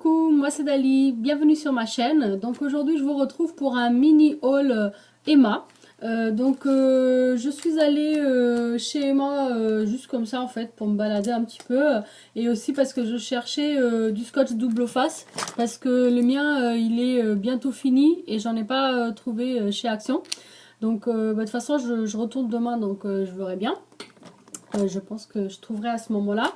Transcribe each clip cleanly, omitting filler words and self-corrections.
Coucou, moi c'est Dali, bienvenue sur ma chaîne. Donc aujourd'hui je vous retrouve pour un mini haul Emma. Je suis allée chez Emma juste comme ça en fait pour me balader un petit peu et aussi parce que je cherchais du scotch double face parce que le mien il est bientôt fini et j'en ai pas trouvé chez Action. De toute façon je retourne demain donc je verrai bien. Je pense que je trouverai à ce moment-là.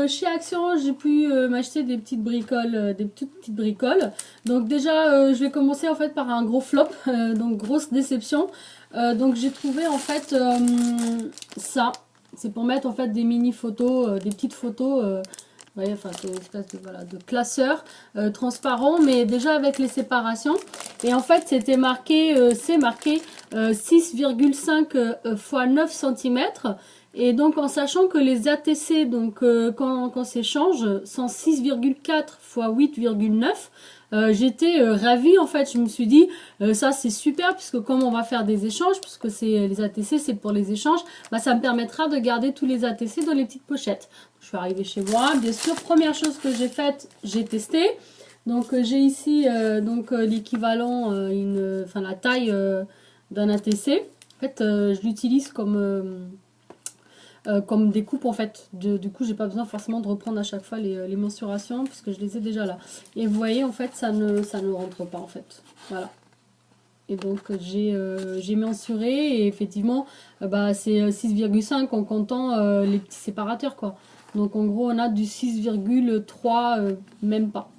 Chez Action, j'ai pu m'acheter des petites bricoles, des toutes petites bricoles. Donc déjà, je vais commencer en fait par un gros flop, donc grosse déception. J'ai trouvé en fait ça. C'est pour mettre en fait des mini photos, des petites photos. Vous voyez, enfin c'est une espèce de, voilà, de classeur transparent, mais déjà avec les séparations. Et en fait, c'était marqué, c'est marqué 6,5 x 9 cm. Et donc en sachant que les ATC, quand s'échangent, sont 6,4 x 8,9, j'étais ravie en fait. Je me suis dit ça c'est super puisque comme on va faire des échanges, puisque c'est les ATC c'est pour les échanges, bah, ça me permettra de garder tous les ATC dans les petites pochettes. Je suis arrivée chez moi, bien sûr, première chose que j'ai faite, j'ai testé. J'ai ici l'équivalent, la taille d'un ATC. En fait je l'utilise comme des coupes en fait. Du coup, j'ai pas besoin forcément de reprendre à chaque fois les mensurations parce que je les ai déjà là. Et vous voyez, en fait, ça ne rentre pas en fait. Voilà. Et donc, j'ai mensuré et effectivement, c'est 6,5 en comptant les petits séparateurs quoi. Donc, en gros, on a du 6,3, même pas.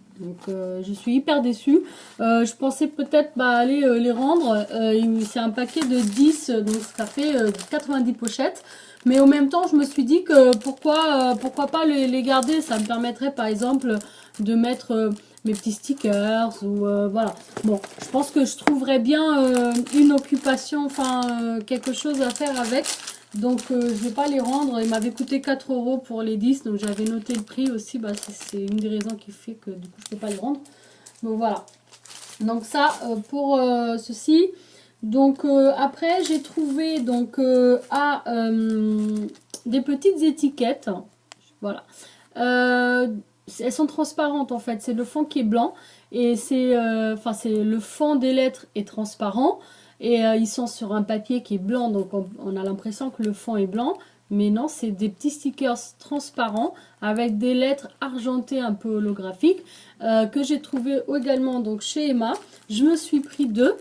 Je suis hyper déçue. Je pensais peut-être aller les rendre. C'est un paquet de 10, donc ça fait 90 pochettes. Mais en même temps, je me suis dit que pourquoi pas les garder. Ça me permettrait par exemple de mettre mes petits stickers ou voilà. Bon, je pense que je trouverais bien une occupation, quelque chose à faire avec. Je vais pas les rendre. Il m'avait coûté 4 € pour les 10. Donc j'avais noté le prix aussi. C'est une des raisons qui fait que du coup je peux pas les rendre. Donc voilà. Donc ça pour ceci. Après j'ai trouvé des petites étiquettes. Voilà. Elles sont transparentes en fait. C'est le fond qui est blanc. Et c'est le fond des lettres est transparent. Et ils sont sur un papier qui est blanc, donc on a l'impression que le fond est blanc. Mais non, c'est des petits stickers transparents avec des lettres argentées un peu holographiques que j'ai trouvé également chez Emma. Je me suis pris deux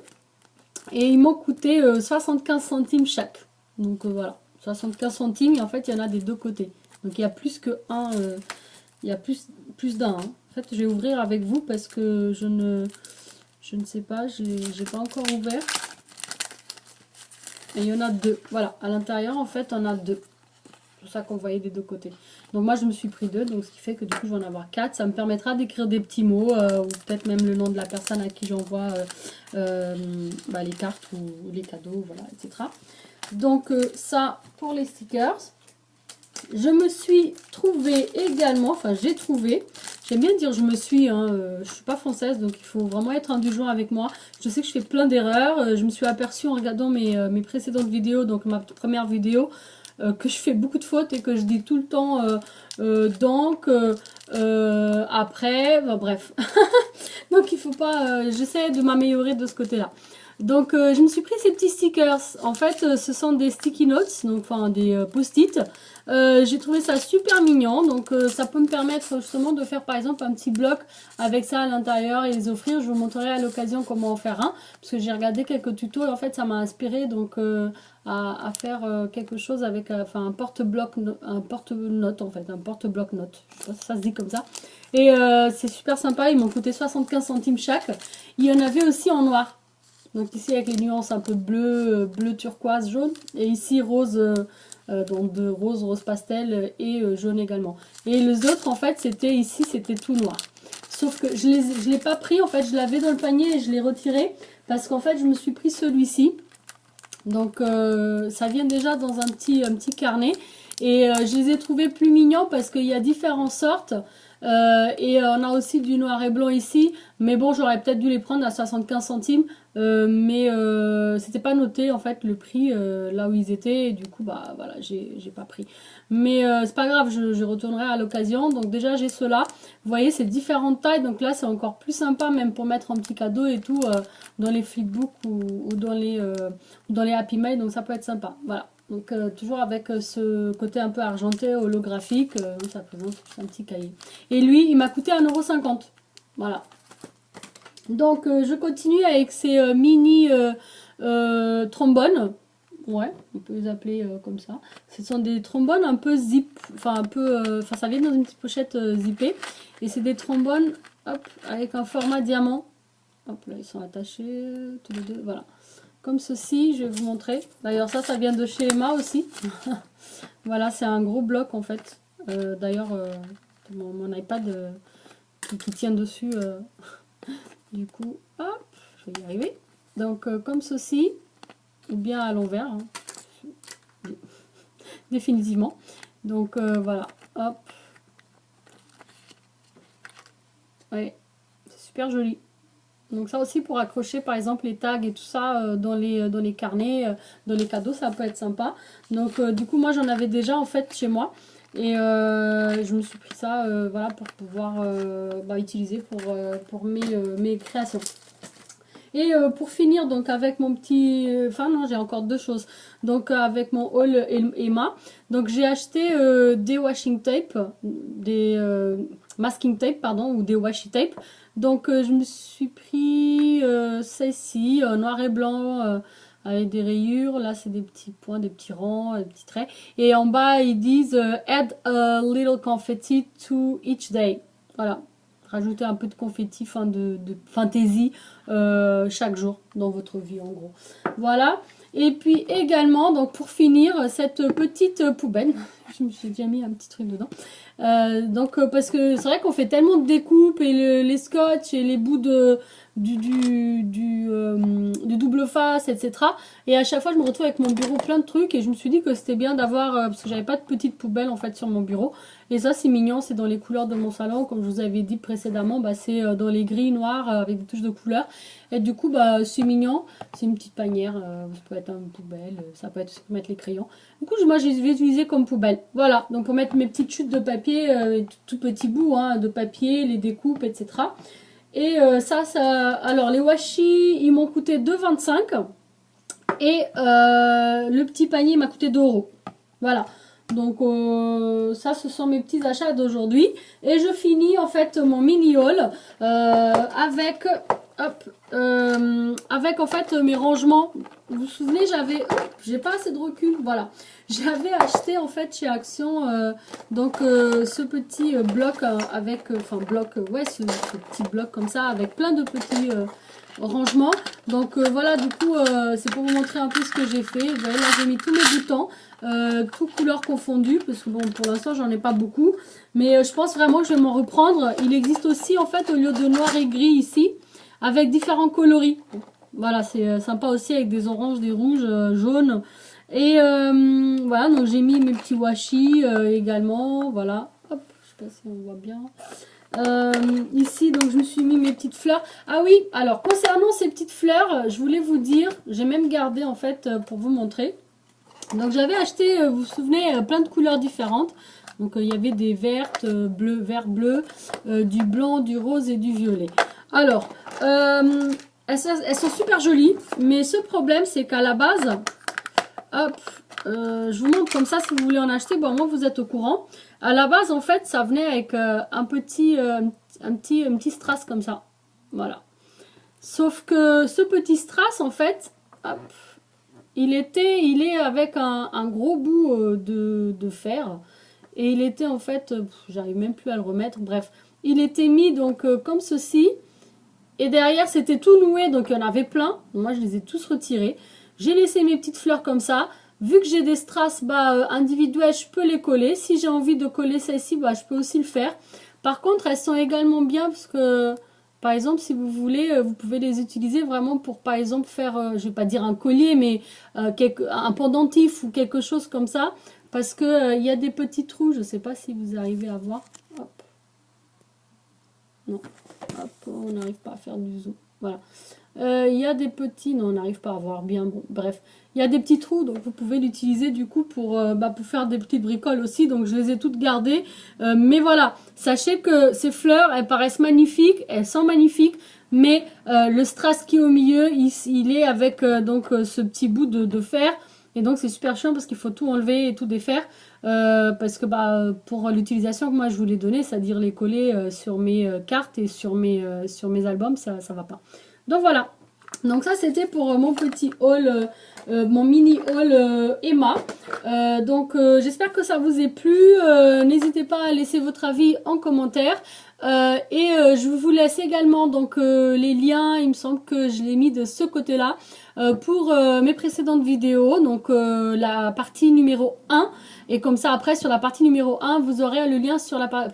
et ils m'ont coûté 75 centimes chaque. Voilà, 75 centimes et en fait il y en a des deux côtés. Donc il y a plus que un, il y a plus d'un. Hein. En fait je vais ouvrir avec vous parce que je ne sais pas, je n'ai pas encore ouvert. Et il y en a deux. Voilà, à l'intérieur, en fait, on a deux. C'est pour ça qu'on voyait des deux côtés. Donc moi, je me suis pris deux. Donc ce qui fait que du coup, je vais en avoir 4. Ça me permettra d'écrire des petits mots. Ou peut-être même le nom de la personne à qui j'envoie les cartes ou les cadeaux, voilà, etc. Ça, pour les stickers. Je me suis trouvé également, j'aime bien dire je me suis, je suis pas française donc il faut vraiment être indulgent avec moi. Je sais que je fais plein d'erreurs, je me suis aperçue en regardant mes précédentes vidéos, donc ma première vidéo, que je fais beaucoup de fautes et que je dis tout le temps après, bref. Donc il faut pas, j'essaie de m'améliorer de ce côté-là. Je me suis pris ces petits stickers. En fait, ce sont des sticky notes, des post-it. J'ai trouvé ça super mignon. Ça peut me permettre justement de faire par exemple un petit bloc avec ça à l'intérieur et les offrir. Je vous montrerai à l'occasion comment en faire un. Parce que j'ai regardé quelques tutos et en fait ça m'a inspiré à faire quelque chose avec un porte-bloc, un porte-note en fait, un porte-bloc note. Je sais pas si ça se dit comme ça. Et c'est super sympa. Ils m'ont coûté 75 centimes chaque. Il y en avait aussi en noir. Donc ici avec les nuances un peu bleu, bleu turquoise, jaune. Et ici rose, rose pastel et jaune également. Et les autres en fait c'était tout noir. Sauf que je l'ai pas pris en fait, je l'avais dans le panier et je l'ai retiré. Parce qu'en fait je me suis pris celui-ci. Ça vient déjà dans un petit carnet. Et je les ai trouvés plus mignons parce qu'il y a différentes sortes. Et on a aussi du noir et blanc ici. Mais bon, j'aurais peut-être dû les prendre à 75 centimes. Mais c'était pas noté en fait le prix là où ils étaient. Et du coup, bah voilà, j'ai pas pris. Mais c'est pas grave, je retournerai à l'occasion. Donc déjà, j'ai ceux-là. Vous voyez, c'est différentes tailles. Donc là, c'est encore plus sympa, même pour mettre un petit cadeau et tout dans les flipbooks ou dans les Happy Mail. Donc ça peut être sympa. Voilà. Donc toujours avec ce côté un peu argenté, holographique, ça présente un petit cahier. Et lui, il m'a coûté 1,50 €. Voilà. Donc je continue avec ces mini trombones. Ouais, on peut les appeler comme ça. Ce sont des trombones un peu zip, enfin un peu, enfin ça vient dans une petite pochette zippée. Et c'est des trombones, hop, avec un format diamant. Hop là, ils sont attachés tous les deux, voilà. Comme ceci, je vais vous montrer. D'ailleurs, ça vient de chez Emma aussi. Voilà, c'est un gros bloc en fait. D'ailleurs, mon iPad qui tient dessus. Du coup, hop, je vais y arriver. Donc, comme ceci, ou bien à l'envers, hein. Définitivement. Donc, voilà, hop. Ouais, c'est super joli. Donc ça aussi pour accrocher par exemple les tags et tout ça dans les carnets, dans les cadeaux, ça peut être sympa. Donc du coup moi j'en avais déjà en fait chez moi. Et je me suis pris ça voilà, pour pouvoir utiliser pour mes créations. Et pour finir donc avec mon petit... Enfin non, j'ai encore deux choses. Donc avec mon haul Emma. Donc j'ai acheté des washing tape, des masking tape pardon, ou des washi tape. Donc je me suis pris celle-ci, noir et blanc, avec des rayures. Là c'est des petits points, des petits rangs, des petits traits. Et en bas ils disent add a little confetti to each day. Voilà. Rajouter un peu de confetti, de fantaisie chaque jour dans votre vie en gros. Voilà. Et puis également, donc pour finir, cette petite poubelle. Je me suis déjà mis un petit truc dedans. Parce que c'est vrai qu'on fait tellement de découpes et les scotch et les bouts du double face, etc. Et à chaque fois, je me retrouve avec mon bureau plein de trucs et je me suis dit que c'était bien d'avoir, parce que j'avais pas de petite poubelle en fait sur mon bureau. Et ça, c'est mignon, c'est dans les couleurs de mon salon, comme je vous avais dit précédemment, c'est dans les gris noirs avec des touches de couleurs. Et du coup, c'est mignon, c'est une petite panière, ça peut être une poubelle, ça peut être aussi pour mettre les crayons. Du coup, moi, je vais utiliser comme poubelle. Voilà, donc pour mettre mes petites chutes de papier, tout petits bouts de papier, les découpes, etc. Et alors les washi, ils m'ont coûté 2,25 € et le petit panier m'a coûté 2 €. Voilà. Donc ça, ce sont mes petits achats d'aujourd'hui. Et je finis en fait mon mini haul avec en fait mes rangements. Vous vous souvenez, j'ai pas assez de recul. Voilà, j'avais acheté en fait chez Action ce petit bloc ce petit bloc comme ça avec plein de petits rangement. Donc voilà, du coup c'est pour vous montrer un peu ce que j'ai fait. Vous voyez là, j'ai mis tous mes boutons, toutes couleurs confondues, parce que bon, pour l'instant j'en ai pas beaucoup, mais je pense vraiment que je vais m'en reprendre. Il existe aussi en fait, au lieu de noir et gris ici, avec différents coloris. Voilà, c'est sympa aussi avec des oranges, des rouges, jaunes. Et voilà, donc j'ai mis mes petits washi également. Voilà, hop, je sais pas si on voit bien. Ici, donc je me suis mis mes petites fleurs. Ah oui, alors concernant ces petites fleurs, je voulais vous dire, j'ai même gardé en fait pour vous montrer. Donc j'avais acheté, vous vous souvenez, plein de couleurs différentes. Donc il y avait des vertes, bleues, vert bleu, du blanc, du rose et du violet. Alors, elles sont super jolies, mais ce problème c'est qu'à la base, hop, je vous montre comme ça si vous voulez en acheter, bon moi vous êtes au courant. À la base en fait ça venait avec un petit strass comme ça, voilà. Sauf que ce petit strass en fait, hop, il est avec un gros bout de fer. Et il était en fait, j'arrive même plus à le remettre, bref. Il était mis donc comme ceci. Et derrière c'était tout noué, donc il y en avait plein. Moi je les ai tous retirés. J'ai laissé mes petites fleurs comme ça. Vu que j'ai des strass individuelles, je peux les coller. Si j'ai envie de coller celle-ci, je peux aussi le faire. Par contre, elles sont également bien parce que, par exemple, si vous voulez, vous pouvez les utiliser vraiment pour, par exemple, faire, je vais pas dire un collier, mais un pendentif ou quelque chose comme ça. parce que il y a des petits trous, je sais pas si vous arrivez à voir. Hop. Non, hop, on n'arrive pas à faire du zoom. Voilà. Il y a des petits, non, on n'arrive pas à voir bien, bon, bref. Il y a des petits trous, donc vous pouvez l'utiliser du coup pour faire des petites bricoles aussi. Donc je les ai toutes gardées. Mais voilà, sachez que ces fleurs, elles paraissent magnifiques, elles sont magnifiques. Mais le strass qui est au milieu, il est avec ce petit bout de fer. Et donc c'est super chiant parce qu'il faut tout enlever et tout défaire. Parce que pour l'utilisation que moi je voulais donner, c'est-à-dire les coller sur mes cartes et sur mes albums, ça va pas. Donc voilà. Donc ça c'était pour mon petit haul, mon mini haul Emma. J'espère que ça vous ait plu. N'hésitez pas à laisser votre avis en commentaire. Je vous laisse également les liens, il me semble que je l'ai mis de ce côté-là, pour mes précédentes vidéos, donc la partie numéro 1. Et comme ça après sur la partie numéro 1, vous aurez le lien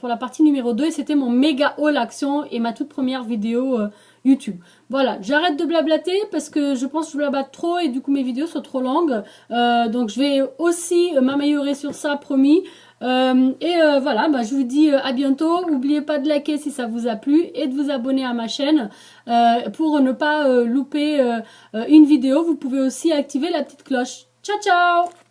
pour la partie numéro 2. Et c'était mon méga haul action et ma toute première vidéo YouTube. Voilà, j'arrête de blablater parce que je pense que je blablate trop et du coup mes vidéos sont trop longues. Donc je vais aussi m'améliorer sur ça, promis. Voilà, je vous dis à bientôt. N'oubliez pas de liker si ça vous a plu et de vous abonner à ma chaîne pour ne pas louper une vidéo. Vous pouvez aussi activer la petite cloche. Ciao, ciao!